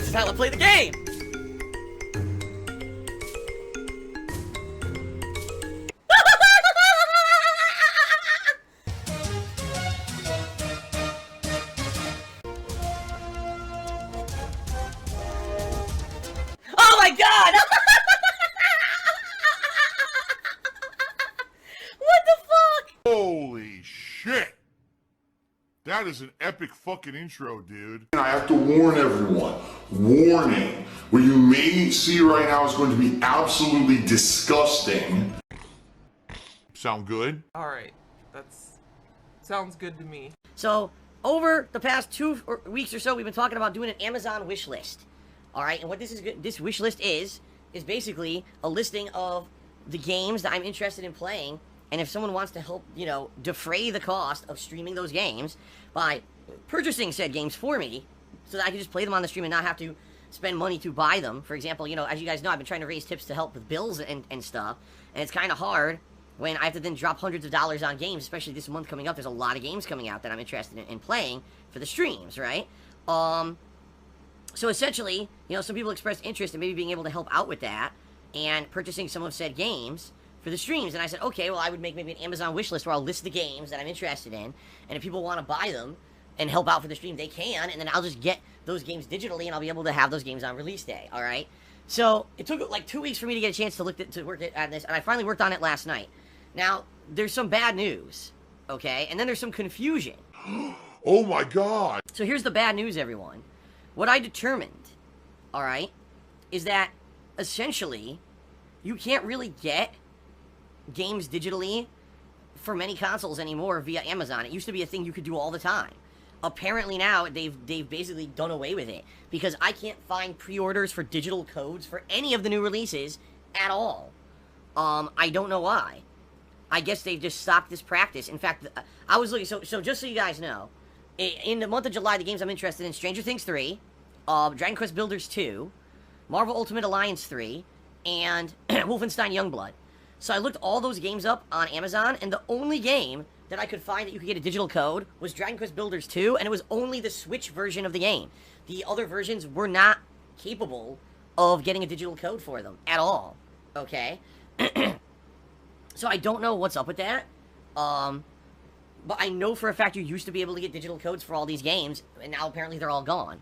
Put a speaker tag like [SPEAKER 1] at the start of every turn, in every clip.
[SPEAKER 1] This is how I play the game! Oh my god! What the fuck?
[SPEAKER 2] Holy shit! That is an epic fucking intro, dude. And I have to warn everyone. Warning. What you may see right now is going to be absolutely disgusting. Sound good?
[SPEAKER 3] Alright, sounds good to me.
[SPEAKER 1] So, over the past 2 weeks or so, we've been talking about doing an Amazon wish list. Alright, and what this wish list is basically a listing of the games that I'm interested in playing, and if someone wants to help, you know, defray the cost of streaming those games by purchasing said games for me, so that I can just play them on the stream and not have to spend money to buy them. For example, you know, as you guys know, I've been trying to raise tips to help with bills and stuff, and it's kind of hard when I have to then drop hundreds of dollars on games, especially this month coming up. There's a lot of games coming out that I'm interested in playing for the streams, right? So essentially, you know, some people expressed interest in maybe being able to help out with that and purchasing some of said games for the streams. And I said, okay, well, I would make maybe an Amazon wish list where I'll list the games that I'm interested in, and if people want to buy them and help out for the stream, they can, and then I'll just get those games digitally, and I'll be able to have those games on release day, all right? So it took like 2 weeks for me to get a chance to work at this, and I finally worked on it last night. Now, there's some bad news, okay? And then there's some confusion.
[SPEAKER 2] Oh my god!
[SPEAKER 1] So here's the bad news, everyone. What I determined, all right, is that essentially you can't really get games digitally for many consoles anymore via Amazon. It used to be a thing you could do all the time. Apparently now they've basically done away with it because I can't find pre-orders for digital codes for any of the new releases at all. I don't know why. I guess they've just stopped this practice. In fact, I was looking, so just so you guys know, in the month of July, the games I'm interested in: Stranger Things 3, Dragon Quest Builders 2, Marvel Ultimate Alliance 3, and Wolfenstein Youngblood. So I looked all those games up on Amazon, and the only game that I could find that you could get a digital code was Dragon Quest Builders 2, and it was only the Switch version of the game. The other versions were not capable of getting a digital code for them at all, okay? So I don't know what's up with that, but I know for a fact you used to be able to get digital codes for all these games, and now apparently they're all gone.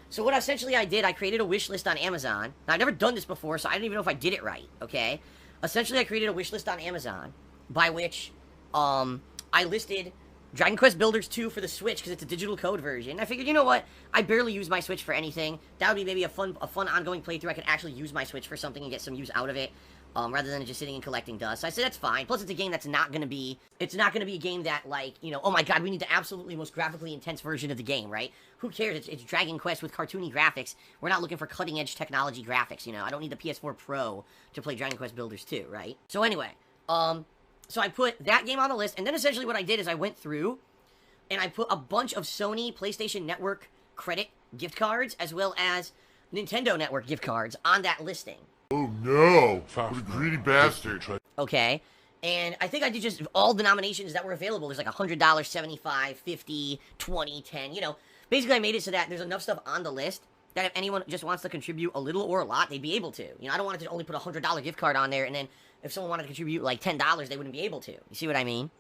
[SPEAKER 1] So what essentially I did, I created a wish list on Amazon. Now, I've never done this before, so I don't even know if I did it right, okay? Essentially, I created a wish list on Amazon, by which I listed Dragon Quest Builders 2 for the Switch, because it's a digital code version. I figured, you know what? I barely use my Switch for anything. That would be maybe a fun ongoing playthrough. I could actually use my Switch for something and get some use out of it. Rather than just sitting and collecting dust. So I said, that's fine. Plus, it's a game that's not gonna be a game that, like, you know, oh my god, we need the absolutely most graphically intense version of the game, right? Who cares? It's Dragon Quest with cartoony graphics. We're not looking for cutting-edge technology graphics, you know? I don't need the PS4 Pro to play Dragon Quest Builders 2, right? So anyway, so I put that game on the list, and then essentially what I did is I went through, and I put a bunch of Sony PlayStation Network credit gift cards, as well as Nintendo Network gift cards on that listing.
[SPEAKER 2] Oh no! What a greedy bastard.
[SPEAKER 1] Okay, and I think I did just all denominations that were available. There's like $100, $75, $50, $20, $10, you know. Basically, I made it so that there's enough stuff on the list that if anyone just wants to contribute a little or a lot, they'd be able to. You know, I don't want to only put a $100 gift card on there, and then if someone wanted to contribute like $10, they wouldn't be able to. You see what I mean?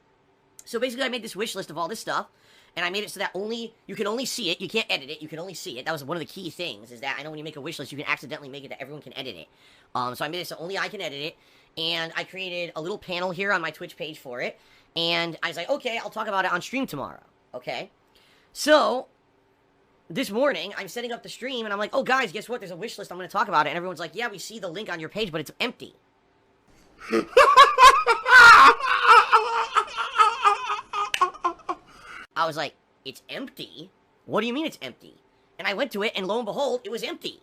[SPEAKER 1] So basically, I made this wish list of all this stuff, and I made it so that you can only see it. You can't edit it. You can only see it. That was one of the key things, is that I know when you make a wish list, you can accidentally make it that everyone can edit it. So I made it so only I can edit it, and I created a little panel here on my Twitch page for it, and I was like, okay, I'll talk about it on stream tomorrow, okay? So, this morning, I'm setting up the stream, and I'm like, oh, guys, guess what? There's a wish list. I'm going to talk about it, and everyone's like, yeah, we see the link on your page, but it's empty. I was like, it's empty? What do you mean it's empty? And I went to it, and lo and behold, it was empty.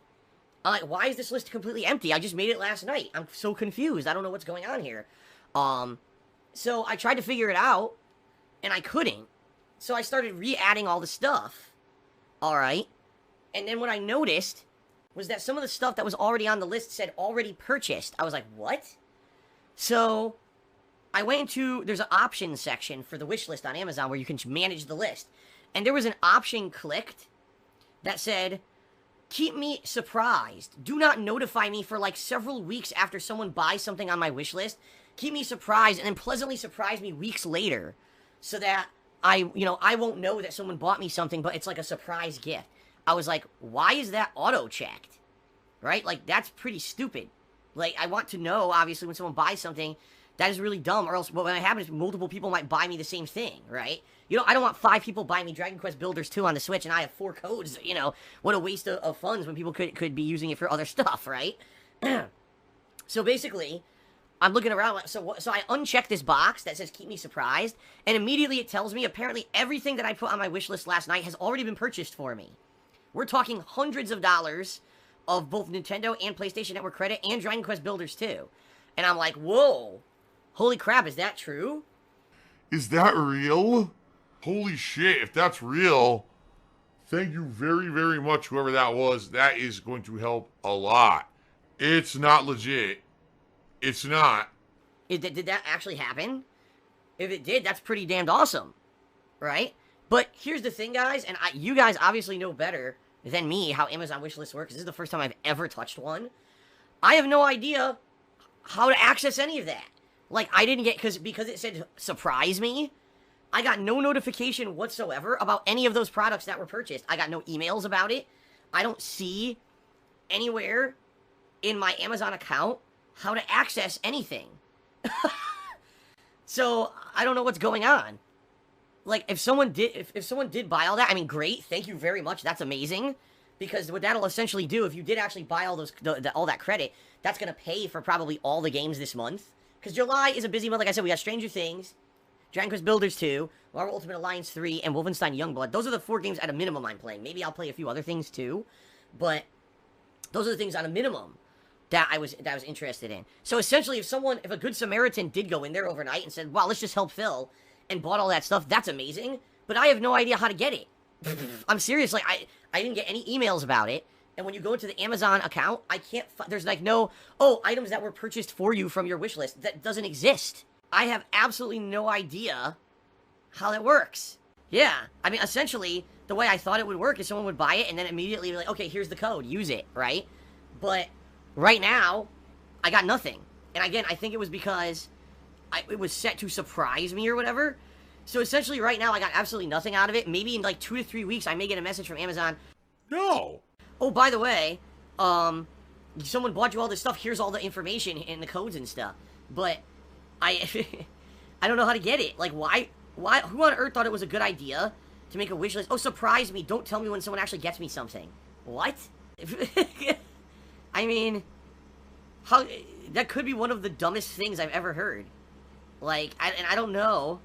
[SPEAKER 1] I'm like, why is this list completely empty? I just made it last night. I'm so confused. I don't know what's going on here. So I tried to figure it out, and I couldn't. So I started re-adding all the stuff. Alright? And then what I noticed was that some of the stuff that was already on the list said already purchased. I was like, what? So I went into, there's an options section for the wish list on Amazon where you can manage the list. And there was an option clicked that said, keep me surprised. Do not notify me for like several weeks after someone buys something on my wish list. Keep me surprised and then pleasantly surprise me weeks later so that I won't know that someone bought me something, but it's like a surprise gift. I was like, why is that auto-checked? Right? Like, that's pretty stupid. Like, I want to know, obviously, when someone buys something, that is really dumb, or else what happens is multiple people might buy me the same thing, right? I don't want 5 people buying me Dragon Quest Builders 2 on the Switch, and I have 4 codes, what a waste of funds when people could be using it for other stuff, right? So basically, I'm looking around, so I uncheck this box that says keep me surprised, and immediately it tells me apparently everything that I put on my wish list last night has already been purchased for me. We're talking hundreds of dollars of both Nintendo and PlayStation Network credit and Dragon Quest Builders 2. And I'm like, whoa, holy crap, is that true?
[SPEAKER 2] Is that real? Holy shit, if that's real, thank you very, very much, whoever that was. That is going to help a lot. It's not legit. It's not.
[SPEAKER 1] Did that actually happen? If it did, that's pretty damned awesome, right? But here's the thing, guys, and you guys obviously know better than me how Amazon wishlists work, because this is the first time I've ever touched one. I have no idea how to access any of that. Like, I didn't get, because it said surprise me, I got no notification whatsoever about any of those products that were purchased. I got no emails about it. I don't see anywhere in my Amazon account how to access anything. So, I don't know what's going on. Like, if someone did buy all that, I mean, great, thank you very much, that's amazing. Because what that'll essentially do, if you did actually buy all all that credit, that's gonna pay for probably all the games this month. Because July is a busy month, like I said, we got Stranger Things, Dragon Quest Builders 2, Marvel Ultimate Alliance 3, and Wolfenstein Youngblood. Those are the 4 games at a minimum I'm playing. Maybe I'll play a few other things too, but those are the things on a minimum that I was interested in. So essentially, if a good Samaritan did go in there overnight and said, wow, let's just help Phil, and bought all that stuff, that's amazing, but I have no idea how to get it. I'm serious, like, I didn't get any emails about it, and when you go into the Amazon account, I can't, there's like no, items that were purchased for you from your wish list. That doesn't exist. I have absolutely no idea how that works. Yeah, I mean, essentially, the way I thought it would work is someone would buy it and then immediately be like, okay, here's the code, use it, right? But right now, I got nothing. And again, I think it was because it was set to surprise me or whatever. So essentially, right now, I got absolutely nothing out of it. Maybe in like 2 to 3 weeks, I may get a message from Amazon.
[SPEAKER 2] No.
[SPEAKER 1] Oh, by the way, someone bought you all this stuff. Here's all the information and the codes and stuff. But I don't know how to get it. Like, why, who on earth thought it was a good idea to make a wish list? Oh, surprise me. Don't tell me when someone actually gets me something. What? I mean, that could be one of the dumbest things I've ever heard. Like, I don't know.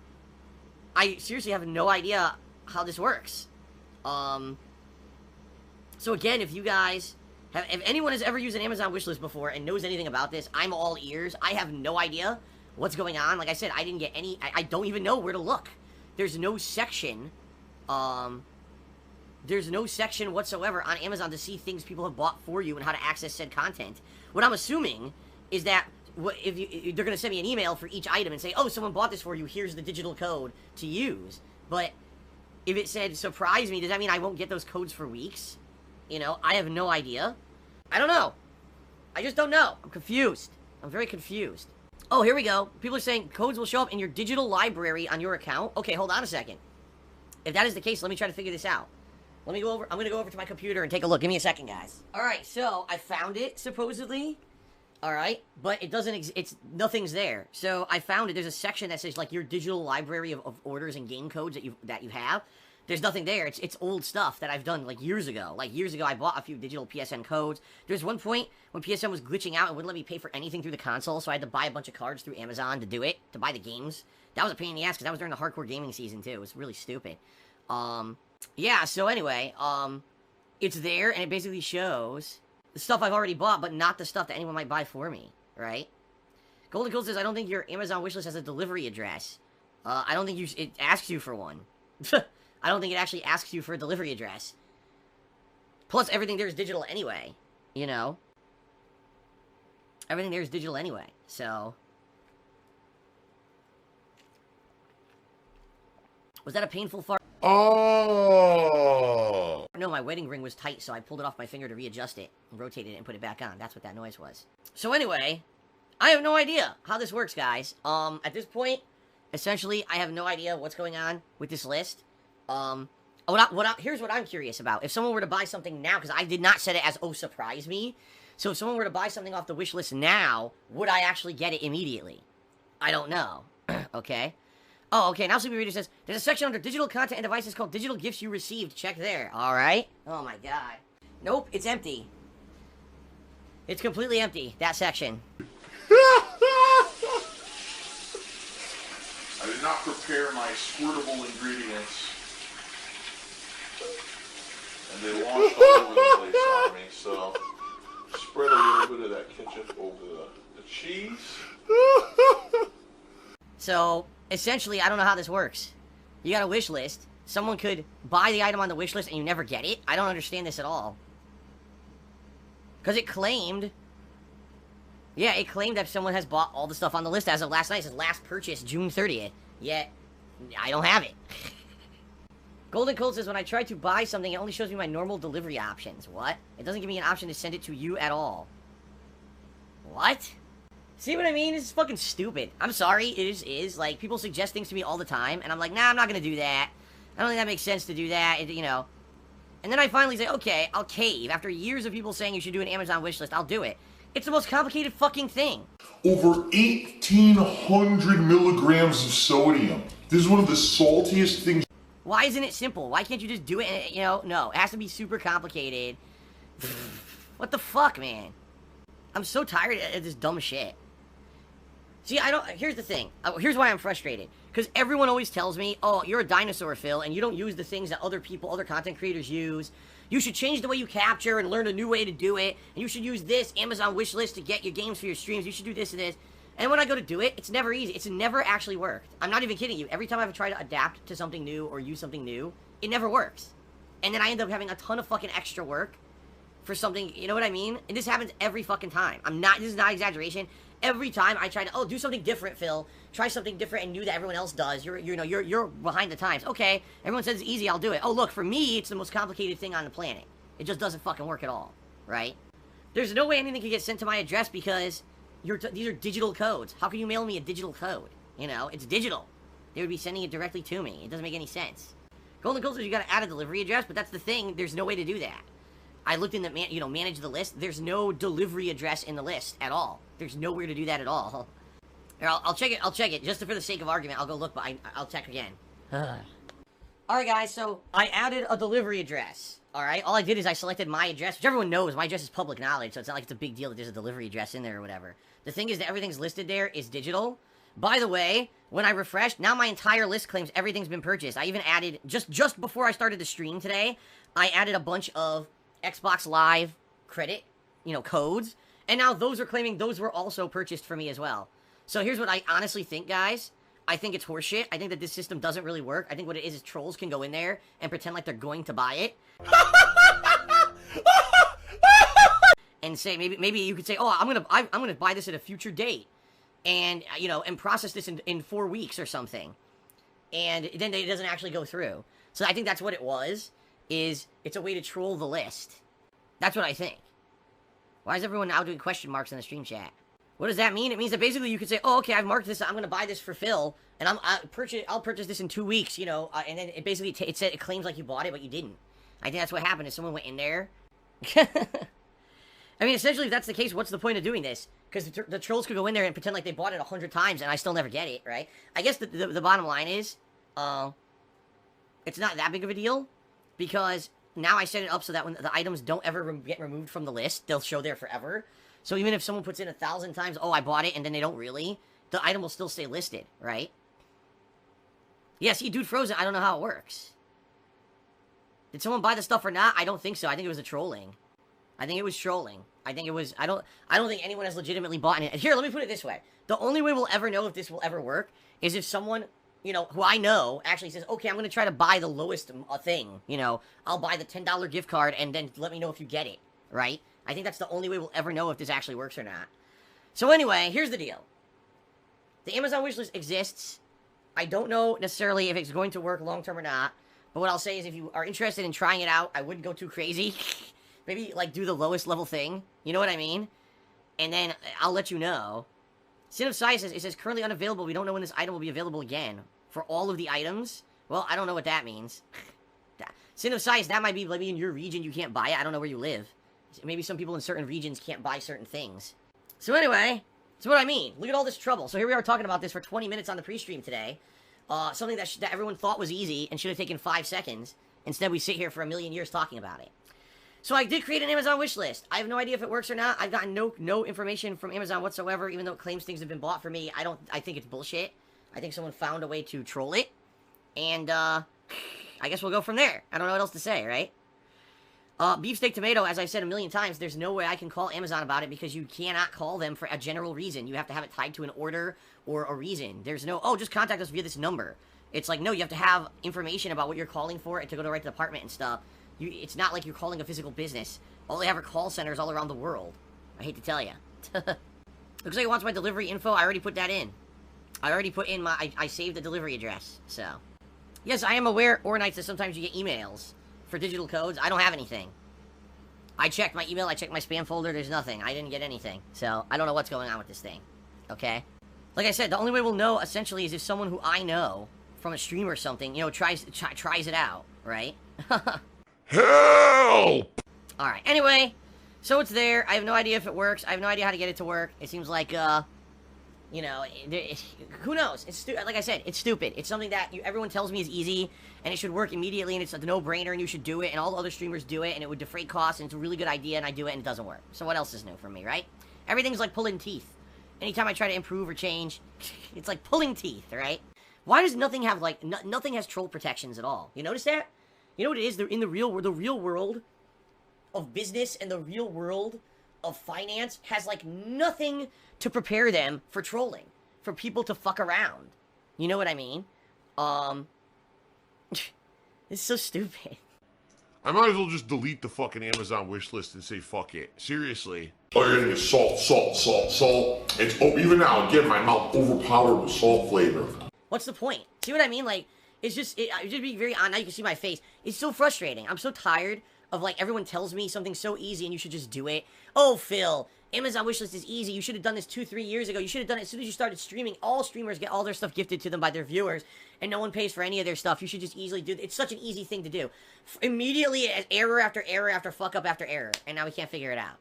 [SPEAKER 1] I seriously have no idea how this works. So again, if you guys if anyone has ever used an Amazon wishlist before and knows anything about this, I'm all ears. I have no idea what's going on. Like I said, I didn't get any, I don't even know where to look. There's no section, whatsoever on Amazon to see things people have bought for you and how to access said content. What I'm assuming is that if they're going to send me an email for each item and say, oh, someone bought this for you, here's the digital code to use. But if it said surprise me, does that mean I won't get those codes for weeks? I have no idea. I don't know. I just don't know. I'm confused. I'm very confused. Oh, here we go. People are saying codes will show up in your digital library on your account. Okay, hold on a second. If that is the case, let me try to figure this out. I'm going to go over to my computer and take a look. Give me a second, guys. Alright, so I found it, supposedly. Alright, but it doesn't, nothing's there. So I found it. There's a section that says, like, your digital library of orders and game codes that you have. There's nothing there. It's old stuff that I've done, like, years ago. Like, years ago, I bought a few digital PSN codes. There's one point when PSN was glitching out and wouldn't let me pay for anything through the console, so I had to buy a bunch of cards through Amazon to do it, to buy the games. That was a pain in the ass, because that was during the hardcore gaming season, too. It was really stupid. Yeah, so anyway, it's there, and it basically shows the stuff I've already bought, but not the stuff that anyone might buy for me, right? Golden Gold says, I don't think your Amazon wishlist has a delivery address. I don't think it asks you for one. I don't think it actually asks you for a delivery address. Plus, everything there is digital anyway, Everything there is digital anyway, so... Was that a painful fart?
[SPEAKER 2] Oh!
[SPEAKER 1] No, my wedding ring was tight, so I pulled it off my finger to readjust it, and rotated it, and put it back on. That's what that noise was. So anyway, I have no idea how this works, guys. At this point, essentially, I have no idea what's going on with this list. Here's what I'm curious about. If someone were to buy something now, because I did not set it as, oh, surprise me. So if someone were to buy something off the wish list now, would I actually get it immediately? I don't know. Okay. Oh, okay, now Sleepy Reader says, there's a section under digital content and devices called digital gifts you received. Check there. Alright. Oh my god. Nope, it's empty. It's completely empty, that section.
[SPEAKER 2] I did not prepare my squirtable ingredients. And they launched all over the place on me, so spread a little bit of that ketchup over the cheese.
[SPEAKER 1] So, essentially, I don't know how this works. You got a wish list. Someone could buy the item on the wish list and you never get it? I don't understand this at all. Because it claimed... Yeah, it claimed that someone has bought all the stuff on the list as of last night. It says last purchase, June 30th. Yet, I don't have it. Golden Cold says, when I try to buy something, it only shows me my normal delivery options. What? It doesn't give me an option to send it to you at all. What? See what I mean? This is fucking stupid. I'm sorry, it is. Like, people suggest things to me all the time, and I'm like, nah, I'm not gonna do that. I don't think that makes sense to do that, you know. And then I finally say, okay, I'll cave. After years of people saying you should do an Amazon wishlist, I'll do it. It's the most complicated fucking thing.
[SPEAKER 2] Over 1,800 milligrams of sodium. This is one of the saltiest things.
[SPEAKER 1] Why isn't it simple? Why can't you just do it, and, you know? No, it has to be super complicated. What the fuck, man? I'm so tired of this dumb shit. See, here's the thing. Here's why I'm frustrated. Because everyone always tells me, oh, you're a dinosaur, Phil, and you don't use the things that other content creators use. You should change the way you capture and learn a new way to do it. And you should use this Amazon wishlist to get your games for your streams. You should do this and this. And when I go to do it, it's never easy. It's never actually worked. I'm not even kidding you. Every time I've tried to adapt to something new or use something new, it never works. And then I end up having a ton of fucking extra work for something, you know what I mean? And this happens every fucking time. This is not exaggeration. Every time I try to, oh, do something different, Phil. Try something different and new that everyone else does. You're behind the times. Okay, everyone says it's easy, I'll do it. Oh, look, for me, it's the most complicated thing on the planet. It just doesn't fucking work at all, right? There's no way anything can get sent to my address because these are digital codes. How can you mail me a digital code? You know, it's digital. They would be sending it directly to me. It doesn't make any sense. Golden Gold says you gotta add a delivery address, but that's the thing. There's no way to do that. I looked in the, manage the list. There's no delivery address in the list at all. There's nowhere to do that at all. Here, I'll check it. I'll check it. Just for the sake of argument, I'll go look, but I'll check again. Alright, guys, so I added a delivery address. Alright, all I did is I selected my address, which everyone knows. My address is public knowledge, so it's not like it's a big deal that there's a delivery address in there or whatever. The thing is that everything's listed there is digital. By the way, when I refreshed, now my entire list claims everything's been purchased. I even added, just before I started the stream today, I added a bunch of Xbox Live credit, codes. And now those are claiming those were also purchased for me as well. So here's what I honestly think, guys. I think it's horseshit. I think that this system doesn't really work. I think what it is trolls can go in there and pretend like they're going to buy it. And say, maybe you could say, oh, I'm gonna buy this at a future date. And, and process this in 4 weeks or something. And then it doesn't actually go through. So I think that's what it was, it's a way to troll the list. That's what I think. Why is everyone now doing question marks in the stream chat? What does that mean? It means that basically you could say, oh, okay, I've marked this, I'm going to buy this for Phil, and I'll purchase this in 2 weeks, and then it basically, it claims like you bought it, but you didn't. I think that's what happened, is someone went in there. I mean, essentially, if that's the case, what's the point of doing this? Because the trolls could go in there and pretend like they bought it 100 times, and I still never get it, right? I guess the bottom line is, it's not that big of a deal, because now I set it up so that when the items don't ever get removed from the list, they'll show there forever. So even if someone puts in 1,000 times, oh, I bought it, and then they don't really, the item will still stay listed, right? Yeah, see, Dude Frozen, I don't know how it works. Did someone buy the stuff or not? I don't think so. I think it was a trolling. I think it was trolling. I think it was, I don't think anyone has legitimately bought it. Here, let me put it this way. The only way we'll ever know if this will ever work is if someone, who I know actually says, okay, I'm going to try to buy the lowest thing, I'll buy the $10 gift card and then let me know if you get it, right? I think that's the only way we'll ever know if this actually works or not. So anyway, here's the deal. The Amazon wishlist exists. I don't know necessarily if it's going to work long-term or not. But what I'll say is if you are interested in trying it out, I wouldn't go too crazy. Maybe, like, do the lowest level thing. You know what I mean? And then I'll let you know. Sin of Sight says, it says currently unavailable. We don't know when this item will be available again. For all of the items? Well, I don't know what that means. Sin of Sight, that might be maybe in your region you can't buy it. I don't know where you live. Maybe some people in certain regions can't buy certain things. So anyway, that's what I mean. Look at all this trouble. So here we are talking about this for 20 minutes on the pre-stream today. Something that everyone thought was easy and should have taken 5 seconds. Instead, we sit here for a million years talking about it. So I did create an Amazon wish list. I have no idea if it works or not. I've gotten no information from Amazon whatsoever, even though it claims things have been bought for me. I think it's bullshit. I think someone found a way to troll it. And, I guess we'll go from there. I don't know what else to say, right? Beefsteak Tomato, as I've said a million times, there's no way I can call Amazon about it because you cannot call them for a general reason. You have to have it tied to an order or a reason. There's no, oh, just contact us via this number. It's like, no, you have to have information about what you're calling for and to go to the right department and stuff. It's not like you're calling a physical business. All they have are call centers all around the world. I hate to tell you. Looks like it wants my delivery info. I already put that in. I already put in my, I saved the delivery address, so. Yes, I am aware, Ornites, that sometimes you get emails for digital codes. I don't have anything. I checked my email, I checked my spam folder, there's nothing. I didn't get anything. So, I don't know what's going on with this thing. Okay? Like I said, the only way we'll know, essentially, is if someone who I know from a stream or something, you know, tries it out, right?
[SPEAKER 2] Help!
[SPEAKER 1] Alright, anyway, so it's there. I have no idea if it works. I have no idea how to get it to work. It seems like, you know, who knows? It's like I said, it's stupid. It's something that everyone tells me is easy, and it should work immediately, and it's a no-brainer, and you should do it, and all the other streamers do it, and it would defray costs, and it's a really good idea, and I do it, and it doesn't work. So what else is new from me, right? Everything's like pulling teeth. Anytime I try to improve or change, it's like pulling teeth, right? Why does nothing have, like, nothing has troll protections at all? You notice that? You know what it is? In the real world of business and the real world of finance has, like, nothing to prepare them for trolling. For people to fuck around. You know what I mean? It's so stupid.
[SPEAKER 2] I might as well just delete the fucking Amazon wish list and say fuck it. Seriously. Oh, you're gonna get salt, salt, salt, salt. It's, oh, even now, again, my mouth overpowered with salt flavor.
[SPEAKER 1] What's the point? See what I mean? Like, it's just, just being very honest. Now you can see my face. It's so frustrating. I'm so tired of, like, everyone tells me something's so easy and you should just do it. Oh, Phil, Amazon wishlist is easy. You should have done this 2-3 years ago. You should have done it as soon as you started streaming. All streamers get all their stuff gifted to them by their viewers, and no one pays for any of their stuff. You should just easily do it. It's such an easy thing to do. Immediately, error after error after fuck up after error, and now we can't figure it out.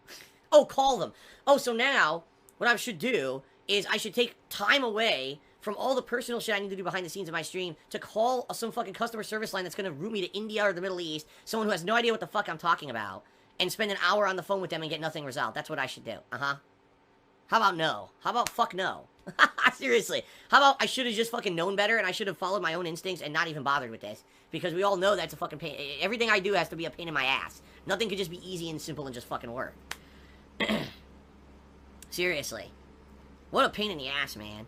[SPEAKER 1] Oh, call them. Oh, so now, what I should do is I should take time away from all the personal shit I need to do behind the scenes of my stream to call some fucking customer service line that's going to route me to India or the Middle East, someone who has no idea what the fuck I'm talking about, and spend an hour on the phone with them and get nothing resolved. That's what I should do. How about no? How about fuck no? Seriously. How about I should have just fucking known better and I should have followed my own instincts and not even bothered with this? Because we all know that's a fucking pain. Everything I do has to be a pain in my ass. Nothing could just be easy and simple and just fucking work. Seriously. What a pain in the ass, man.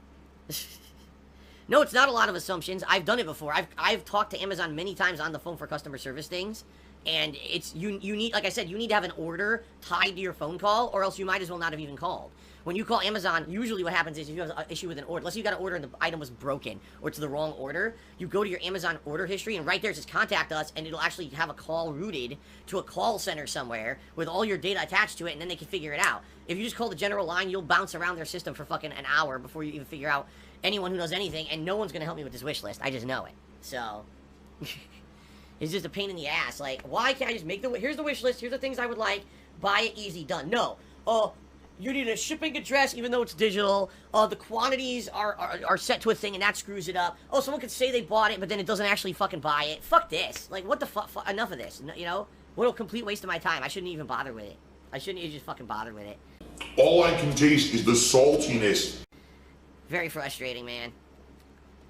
[SPEAKER 1] No, it's not a lot of assumptions. I've done it before. I've talked to Amazon many times on the phone for customer service things. And it's, you need, like I said, you need to have an order tied to your phone call, or else you might as well not have even called. When you call Amazon, usually what happens is if you have an issue with an order, unless you got an order and the item was broken, or it's the wrong order, you go to your Amazon order history, and right there it says contact us, and it'll actually have a call routed to a call center somewhere with all your data attached to it, and then they can figure it out. If you just call the general line, you'll bounce around their system for fucking an hour before you even figure out anyone who knows anything, and no one's gonna help me with this wish list. I just know it. So, it's just a pain in the ass. Like, why can't I just make here's the wish list, here's the things I would like, buy it, easy, done. No. You need a shipping address, even though it's digital. The quantities are set to a thing, and that screws it up. Oh, someone could say they bought it, but then it doesn't actually fucking buy it. Fuck this. Like, what the fuck? Enough of this. You know? What a complete waste of my time. I shouldn't even bother with it. I shouldn't even just fucking bother with it.
[SPEAKER 2] All I can taste is the saltiness.
[SPEAKER 1] Very frustrating, man.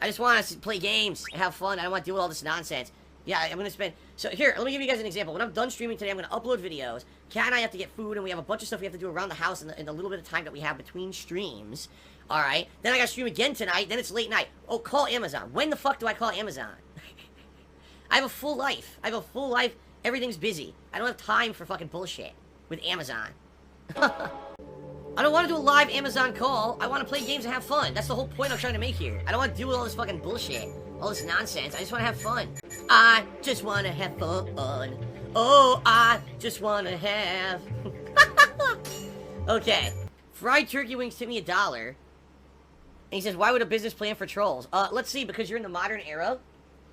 [SPEAKER 1] I just want to play games, have fun. I don't want to deal with all this nonsense. Yeah, I'm going to spend... So, here, let me give you guys an example. When I'm done streaming today, I'm going to upload videos. Kat and I have to get food, and we have a bunch of stuff we have to do around the house in the little bit of time that we have between streams. Alright? Then I got to stream again tonight. Then it's late night. Oh, call Amazon. When the fuck do I call Amazon? I have a full life. I have a full life. Everything's busy. I don't have time for fucking bullshit with Amazon. I don't want to do a live Amazon call. I want to play games and have fun. That's the whole point I'm trying to make here. I don't want to deal with all this fucking bullshit. all this nonsense. I just want to have fun. I just want to have fun. Oh, I just want to have... Okay. Fried turkey wings tip me $1. And he says, why would a business plan for trolls? Let's see, because you're in the modern era,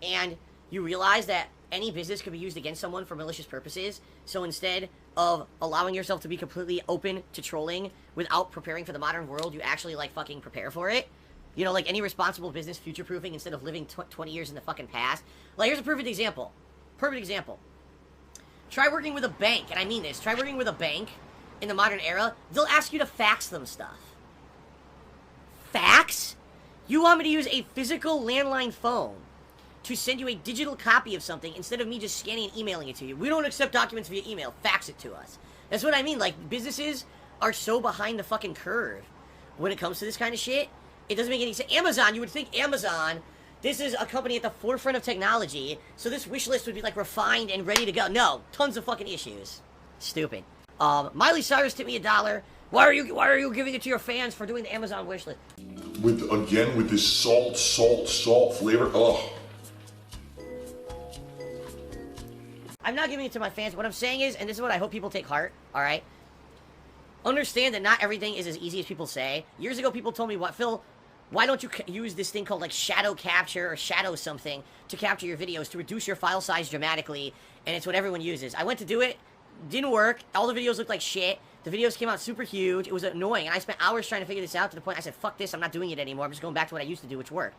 [SPEAKER 1] and you realize that any business could be used against someone for malicious purposes. So instead of allowing yourself to be completely open to trolling without preparing for the modern world, you actually, like, fucking prepare for it. You know, like any responsible business future-proofing instead of living 20 years in the fucking past. Like, here's a perfect example. Perfect example. Try working with a bank, and I mean this. Try working with a bank in the modern era. They'll ask you to fax them stuff. Fax? You want me to use a physical landline phone to send you a digital copy of something instead of me just scanning and emailing it to you? We don't accept documents via email. Fax it to us. That's what I mean. Like, businesses are so behind the fucking curve when it comes to this kind of shit. It doesn't make any sense. Amazon, you would think Amazon, this is a company at the forefront of technology, so this wish list would be, like, refined and ready to go. No, tons of fucking issues. Stupid. Miley Cyrus tipped me $1. Why are you giving it to your fans for doing the Amazon wish list?
[SPEAKER 2] With this salt flavor. Ugh.
[SPEAKER 1] I'm not giving it to my fans. What I'm saying is, and this is what I hope people take heart, alright? Understand that not everything is as easy as people say. Years ago, people told me, what, Phil, why don't you use this thing called, like, shadow capture or shadow something to capture your videos to reduce your file size dramatically, and it's what everyone uses. I went to do it, didn't work, all the videos looked like shit, the videos came out super huge, it was annoying, and I spent hours trying to figure this out to the point I said, fuck this, I'm not doing it anymore, I'm just going back to what I used to do, which worked.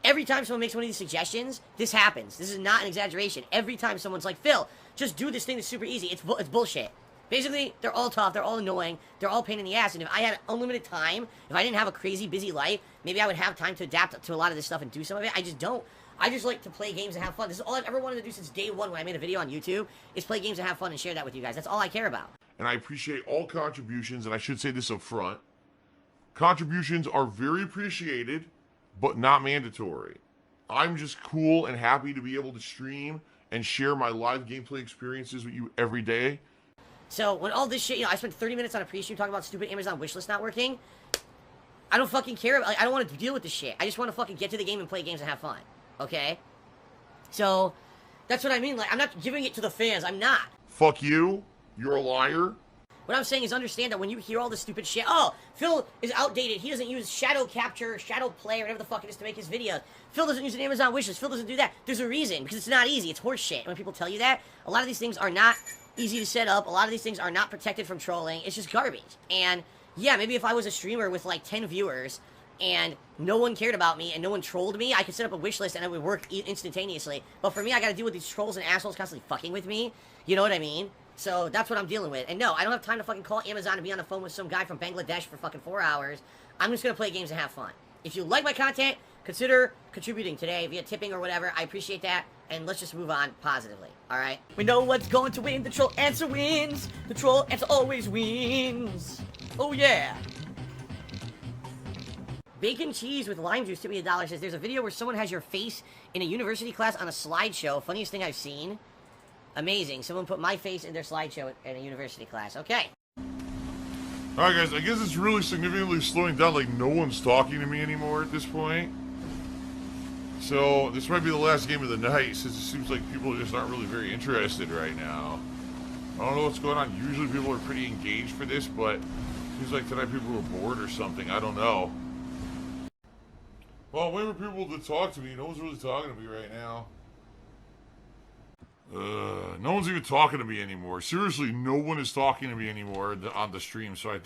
[SPEAKER 1] Every time someone makes one of these suggestions, this happens. This is not an exaggeration. Every time someone's like, Phil, just do this thing that's super easy, it's bullshit. Basically, they're all tough, they're all annoying, they're all pain in the ass, and if I had unlimited time, if I didn't have a crazy busy life, maybe I would have time to adapt to a lot of this stuff and do some of it. I just don't. I just like to play games and have fun. This is all I've ever wanted to do since day one when I made a video on YouTube, is play games and have fun and share that with you guys. That's all I care about.
[SPEAKER 2] And I appreciate all contributions, and I should say this up front. Contributions are very appreciated, but not mandatory. I'm just cool and happy to be able to stream and share my live gameplay experiences with you every day.
[SPEAKER 1] So, when all this shit, you know, I spent 30 minutes on a pre-stream talking about stupid Amazon wishlist not working. I don't fucking care. Like, I don't want to deal with this shit. I just want to fucking get to the game and play games and have fun. Okay? So, that's what I mean. Like, I'm not giving it to the fans. I'm not.
[SPEAKER 2] Fuck you. You're a liar.
[SPEAKER 1] What I'm saying is understand that when you hear all this stupid shit, oh, Phil is outdated. He doesn't use shadow capture, shadow play, or whatever the fuck it is to make his videos. Phil doesn't use an Amazon wishlist. Phil doesn't do that. There's a reason, because it's not easy. It's horse shit. And when people tell you that, a lot of these things are not easy to set up. A lot of these things are not protected from trolling. It's just garbage. And yeah, maybe if I was a streamer with like 10 viewers and no one cared about me and no one trolled me, I could set up a wish list and it would work instantaneously. But for me, I gotta deal with these trolls and assholes constantly fucking with me. You know what I mean? So that's what I'm dealing with. And no, I don't have time to fucking call Amazon and be on the phone with some guy from Bangladesh for fucking 4 hours. I'm just gonna play games and have fun. If you like my content, consider contributing today via tipping or whatever. I appreciate that. And let's just move on positively, alright? We know what's going to win. The troll answer wins. The troll answer always wins. Oh, yeah. Bacon cheese with lime juice tipped me $1. Says there's a video where someone has your face in a university class on a slideshow. Funniest thing I've seen. Amazing. Someone put my face in their slideshow in a university class. Okay.
[SPEAKER 2] Alright guys, I guess it's really significantly slowing down, like no one's talking to me anymore at this point. So, this might be the last game of the night, since it seems like people just aren't really very interested right now. I don't know what's going on. Usually people are pretty engaged for this, but it seems like tonight people were bored or something. I don't know. Well, I'm waiting for people to talk to me. No one's really talking to me right now. No one's even talking to me anymore. Seriously, no one is talking to me anymore on the stream. So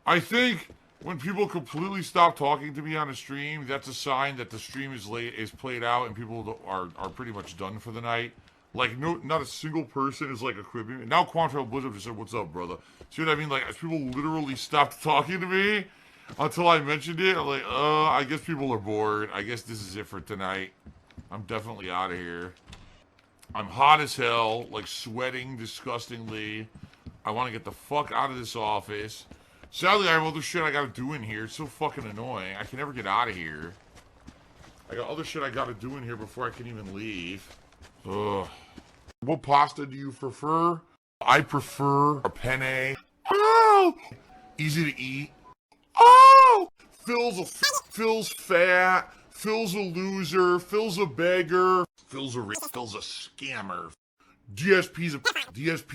[SPEAKER 2] I think when people completely stop talking to me on a stream, that's a sign that the stream is played out and people are pretty much done for the night. Like, not a single person is like equipping me. Now Quantrell Blizzard just said, "What's up, brother?" See what I mean? Like, as people literally stopped talking to me until I mentioned it, I'm like, I guess people are bored. I guess this is it for tonight. I'm definitely out of here. I'm hot as hell, like sweating disgustingly. I want to get the fuck out of this office. Sadly, I have other shit I gotta do in here. It's so fucking annoying. I can never get out of here. I got other shit I gotta do in here before I can even leave. Ugh. What pasta do you prefer? I prefer a penne. Oh! Easy to eat. Oh! Phil's fat. Phil's a loser. Phil's a beggar. Phil's a scammer. DSP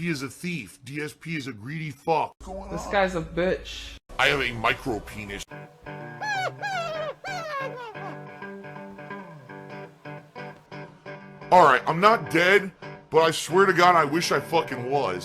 [SPEAKER 2] is a thief. DSP is a greedy fuck.
[SPEAKER 3] This guy's a bitch.
[SPEAKER 2] I have a micro penis. Alright, I'm not dead, but I swear to God I wish I fucking was.